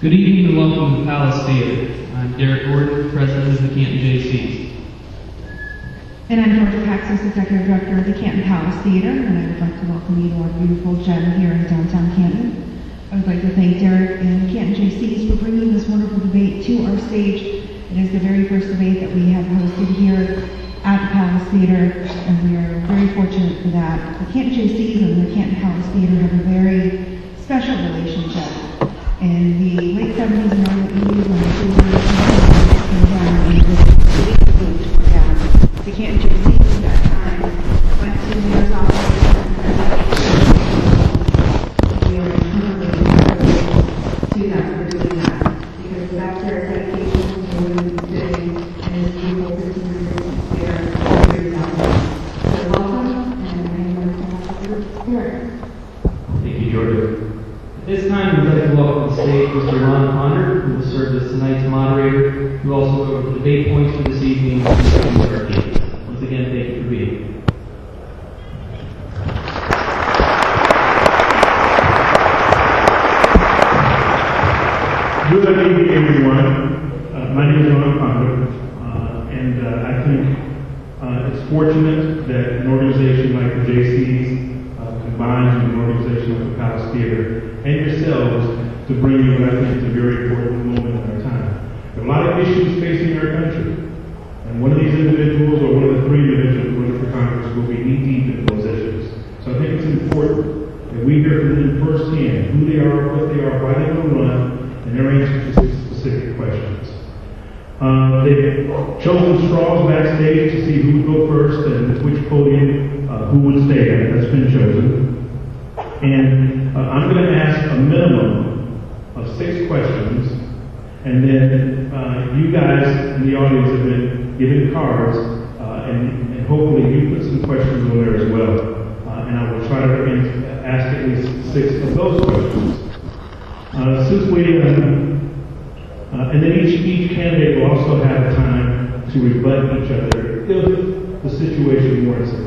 Good evening and welcome to Palace Theater. I'm Derek Gordon, President of the Canton Jaycees. And I'm Georgia Paxos, Executive Director of the Canton Palace Theater, and I would like to welcome you to our beautiful gem here in downtown Canton. I would like to thank Derek and the Canton Jaycees for bringing this wonderful debate to our stage. It is the very first debate that we have hosted here at the Palace Theater, and we are very fortunate for that. The Canton Jaycees and the Canton Palace Theater have a very special relationship. In the late 70s and early 80s, when the theater came down and the debate stage were down, the Canton Jaycees at that time went to New York's operation and we are eternally grateful to them for doing that, because without their dedication, we wouldn't be sitting in this beautiful 1500 theater years out there. So welcome, and I'm going to have your spirit. Thank you, Georgia. At this time, we'd like to welcome to the stage Mr. Ron Ponder, who will serve as tonight's moderator, who also will go over the debate points for this evening. Once again, thank you for being here. Good evening, everyone. My name is Ron Ponder, and I think it's fortunate that an organization like the Jaycees combines with an organization like the Palace Theater and yourselves to bring you what I think is a very important moment in our time. There are a lot of issues facing our country, and one of these individuals, or one of the three individuals running for Congress, will be knee-deep in those issues. So I think it's important that we hear from them firsthand who they are, what they are, why they will run, and their answers to specific questions. They've chosen straws backstage to see who would go first and which podium who would stay at. That's been chosen. And I'm going to ask a minimum of 6 questions, and then you guys in the audience have been given cards, and hopefully you put some questions on there as well. And I will try to ask at least 6 of those questions. And then each candidate will also have time to rebut each other if the situation warrants it.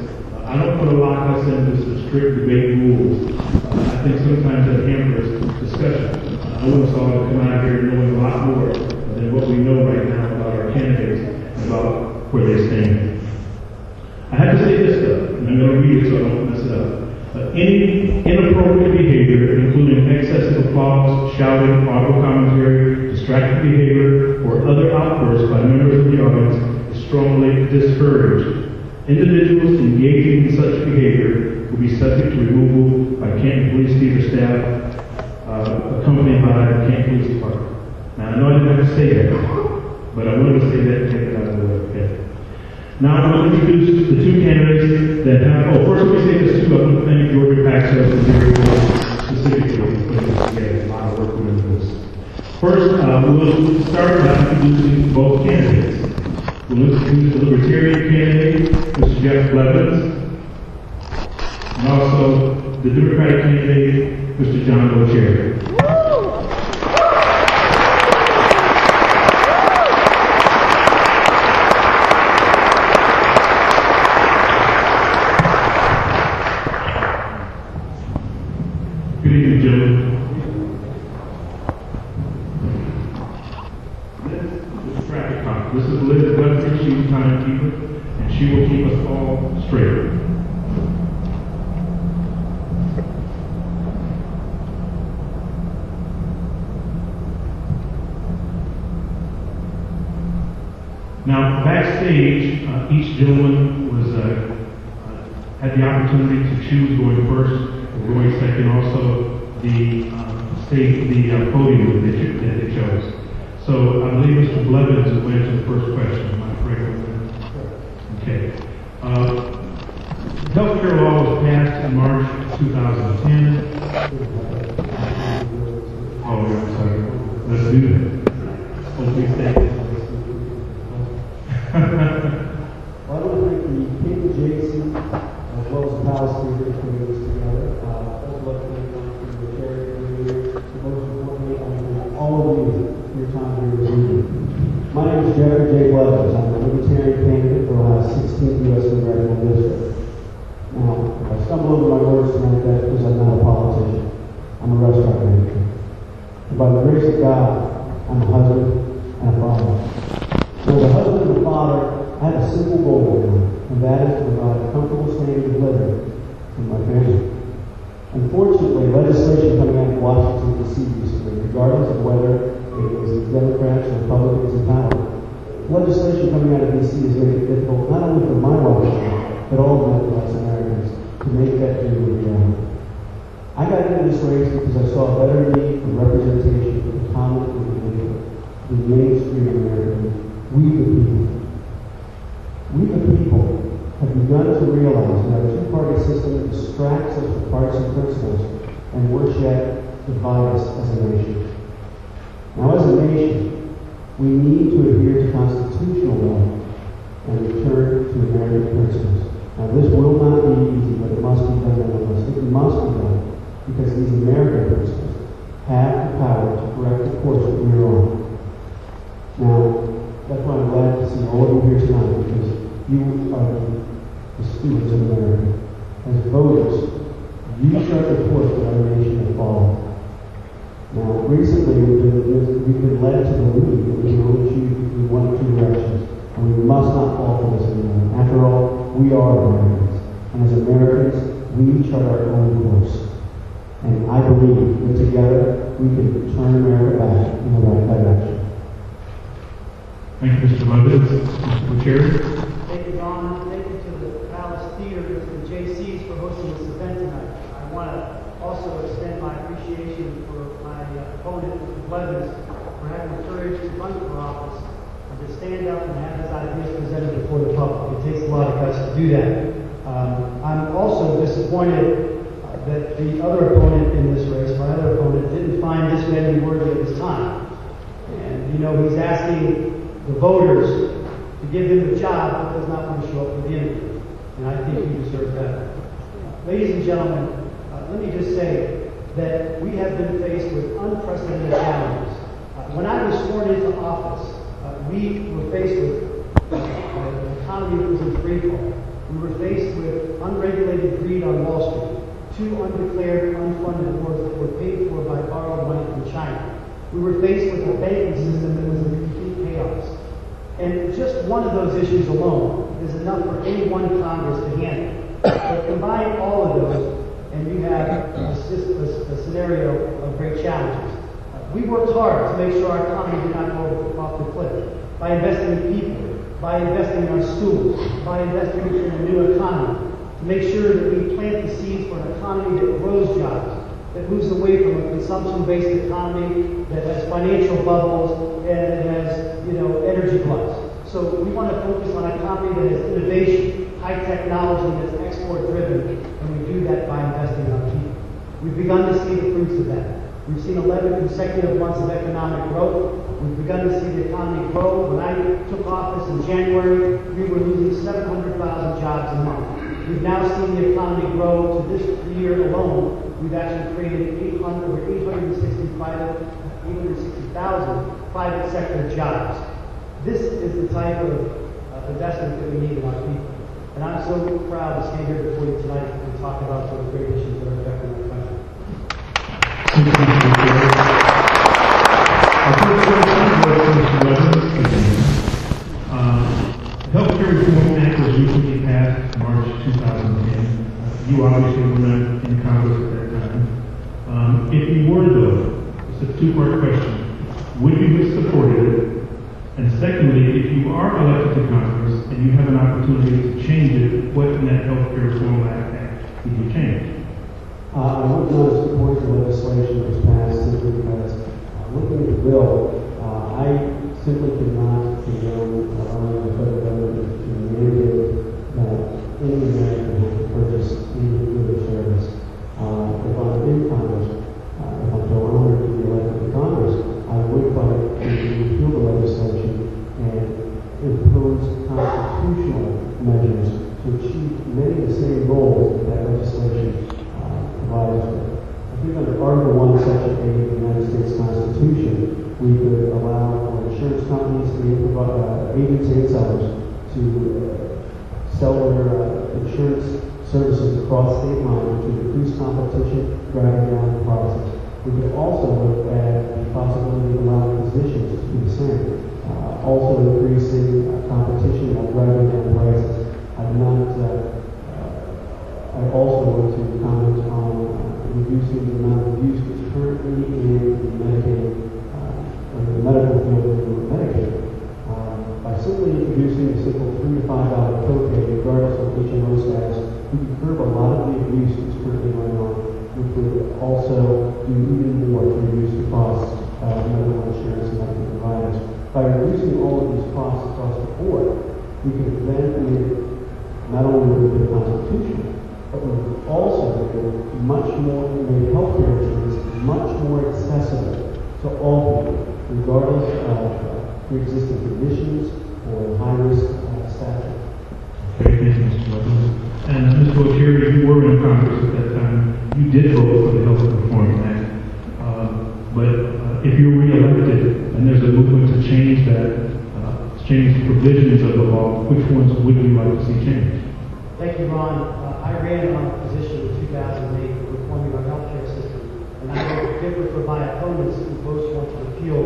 I don't put a lot of us into some strict debate rules. I think sometimes that hampers discussion. I want us all to come out here knowing a lot more than what we know right now about our candidates and about where they stand. I have to say this though, and I'm going to read it so I don't mess it up. Any inappropriate behavior, including excessive applause, shouting, audible commentary, distracted behavior, or other outbursts by members of the audience is strongly discouraged. Individuals engaging in such behavior will be subject to removal by Canton Police Theater staff, accompanied by the Canton Police Department. Now, I know I didn't have to say that, but I wanted to say that and get it out of the way. Okay. Now, I'm going to introduce the 2 candidates that have, first let me say this too, I want to thank Georgia Paxos and Jerry specifically for putting this together. A lot of work went into this. First, we'll start by introducing both candidates. We'll introduce the Libertarian candidate, Mr. Jeff Blevin, and also the Democratic candidate, Mr. John Boccieri. Good evening, gentlemen. This is Liz Guthrie, she's the timekeeper, and she will keep us all straight. Now, backstage, each gentleman had the opportunity to choose going first or going second, also the podium that they chose. So I believe Mr. Blevin will answer the first question. Am I correct? Okay. Healthcare law was passed in March 2010. Oh, I'm sorry. Let's do that. Hopefully stay. Well, I want to thank the Canton Jaycees as well as the Palace Theater for putting this together. Also, like to thank the charity for the years. Most importantly, I want to thank all of you for your time here this evening. My name is Jeffery J. Blevin. I'm the Libertarian candidate for Ohio's 16th U.S. Congressional District. Now, if I stumble over my words tonight, that's because I'm not a politician. I'm a restaurant manager. And by the grace of God, I'm a husband and a father. So as a husband and a father, I have a simple goal in life, and that is to provide a comfortable standard of living for my family. Unfortunately, legislation coming out of Washington, D.C. recently, regardless of whether it was Democrats or Republicans in power, legislation coming out of D.C. has made it difficult not only for my wife, but all of middle-class Americans to make that dream a reality. I got into this race because I saw a better need for representation of the common individual, the mainstream American, we the people. We the people have begun to realize that our two-party system distracts us from partisan principles and worse yet, divides us as a nation. Now, as a nation, we need to adhere to constitutional law and return to American principles. Now, this will not be easy, but it must be done nonetheless. It must be done because these American principles have the power to correct the course that we are on. Now, that's why I'm glad to see all of you here tonight, because you are the stewards of America. As voters, you chart the course that our nation will follow. Now, recently we've been led to believe that we can only choose between one of two directions, and we must not fall for this anymore. After all, we are Americans, and as Americans, we chart our own course. And I believe that together we can turn America back in the right direction. Thank you, Mr. Blevin. Mr. Boccieri. Thank you, Don. Thank you to the Palace Theater and Jaycees for hosting this event tonight. I want to also extend my appreciation for my opponent, Mr. Blevin, for having the courage to run for office and to stand up and have his ideas presented before the public. It takes a lot of guts to do that. I'm also disappointed that the other opponent in this race, my other opponent, didn't find this man worthy of his time. And, you know, he's asking the voters to give him the job but does not want to show up for the interview. And I think he deserves better. Ladies and gentlemen, let me just say that we have been faced with unprecedented challenges. When I was sworn into office, we were faced with an economy that was in free fall. We were faced with unregulated greed on Wall Street, 2 undeclared, unfunded wars that were paid for by borrowed money from China. We were faced with a banking system that was in complete chaos. And just one of those issues alone is enough for any one Congress to handle. But combine all of those, and you have a scenario of great challenges. We worked hard to make sure our economy did not go off the cliff by investing in people, by investing in our schools, by investing in a new economy, to make sure that we plant the seeds for an economy that grows jobs, that moves away from a consumption-based economy that has financial bubbles and that has, energy gluts. So we want to focus on an economy that has innovation, high technology, that's export-driven, and we do that by investing in our people. We've begun to see the fruits of that. We've seen 11 consecutive months of economic growth. We've begun to see the economy grow. When I took office in January, we were losing 700,000 jobs a month. We've now seen the economy grow. To this year alone, we've actually created 860,000 private sector jobs. This is the type of investment that we need in our people. And I'm so proud to stand here before you tonight and talk about those great issues that are affecting our country. Healthcare Reform Act was recently passed March 2010. You obviously were not in Congress at that time. If you were, though, it's a 2-part question. Would you have supported it? And secondly, if you are elected to Congress and you have an opportunity to change it, what in that Healthcare Reform Act would you change? I would not support the legislation that was passed simply because looking at the bill, I simply cannot condone allowing the federal government to mandate that any American has to purchase any good or service. If I'm in Congress, if I'm so honored to be elected to Congress, I would fight to repeal the legislation and impose constitutional measures to achieve many of the same goals that that legislation provides for. I think under Article 1, Section 8 of the United States Constitution, we could allow insurance companies, agents and sellers to sell their insurance services across state lines to increase competition, driving down prices. We could also look at the possibility of allowing physicians to do the same. Also increasing competition while driving down prices. I also want to comment on reducing the amount of use that's currently in the Medicaid, or the medical field for Medicaid. By simply introducing a simple $3 to $5 copay, regardless of HMO status, we can curb a lot of the abuse that's currently going on, which would also do even more to reduce the costs of medical insurance and medical providers. By reducing all of these costs across the board, we can then not only with the Constitution, but we can also make much more, make healthcare insurance much more accessible to all people, regardless of pre-existing conditions or high-risk status. Okay, thank you, Mr. Blevin. And Mr. Boccieri, you were in Congress at that time. You did vote for the Health Reform Act. But if you're re-elected and there's a movement to change that, change the provisions of the law, which ones would you like to see changed? Thank you, Ron. I ran on a position in 2008 for reforming our healthcare system, and I would differ from my opponents who both want to repeal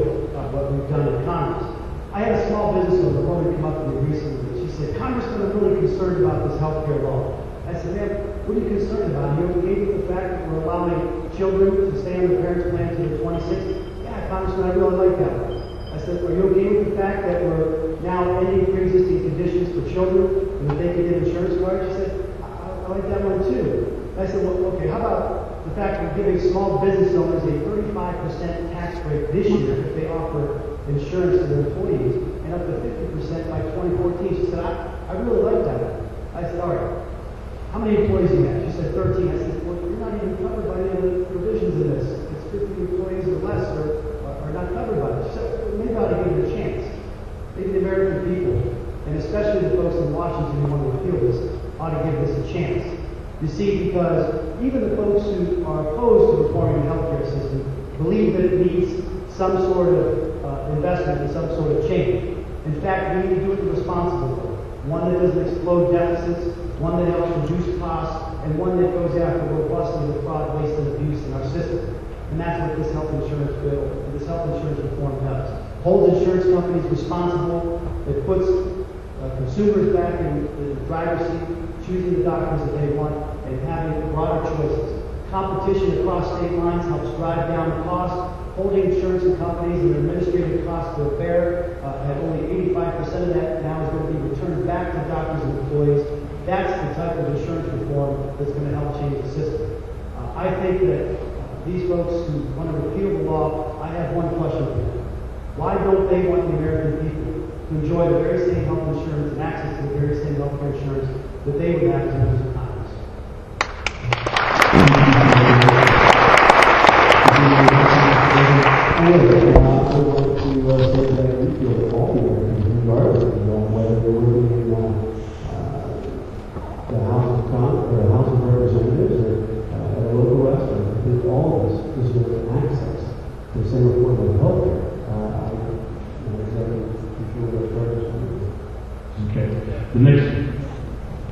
what we've done in Congress. I had a small business owner, a woman come up to me recently. She said, Congressman, I'm really concerned about this healthcare law. I said, ma'am, what are you concerned about? Are you okay with the fact that we're allowing children to stay on their parents' plan to the 26th? Yeah, Congressman, I really like that one. I said, are you okay with the fact that we're now ending pre-existing conditions for children and that they can get insurance cards? She said, I like that one too. I said, well, okay, how about the fact we're giving small business owners a 35% tax break this year if they offer insurance to their employees, and up to 50% by 2014. She said, I really like that one. I said, all right, how many employees do you have? She said, 13. I said, well, you're not even covered by any of the provisions in this. It's 50 employees or less are not covered by this. She said, well, maybe I ought to give it a chance. Maybe the American people, and especially the folks in Washington who want to repeal this, ought to give this a chance. You see, because even the folks who are opposed to reforming the healthcare system believe that it needs some sort of investment and some sort of change. In fact, we need to do it the responsible way. One that doesn't explode deficits, one that helps reduce costs, and one that goes after robustly the fraud, waste, and abuse in our system. And that's what this health insurance bill, this health insurance reform does. Holds insurance companies responsible. It puts consumers back in the driver's seat, choosing the doctors that they want, and having broader choices. Competition across state lines helps drive down costs. Holding insurance companies and their administrative costs to bear at only 85% of that now is going to be returned back to doctors and employees. That's the type of insurance reform that's going to help change the system. I think that these folks who want to repeal the law, I have one question for them. Why don't they want the American people to enjoy the very same health insurance and access to the very same health care insurance that they would have as members of Congress? I would like to say that we feel that all the Americans, regardless of whether they're working in the House of Congress or the House of Representatives or at a local restaurant, I think all of us deserve access to the same affordable health care. Okay. The next,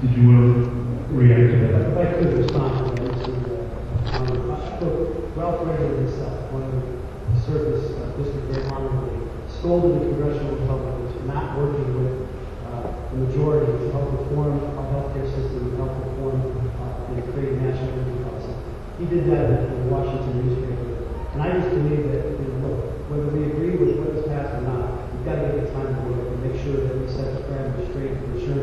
did you want to react to that? If I could respond to that, Ralph Reagan himself, one of the service district very honorably, scolded the Congressional Republicans for not working with the majority to help reform our healthcare system and help reform and create a national income policy. He did that in the Washington newspaper. And I just believe that, look, whether we agree with what is passed or not, we've got to give it time to work and make sure that we set the parameters straight for insurance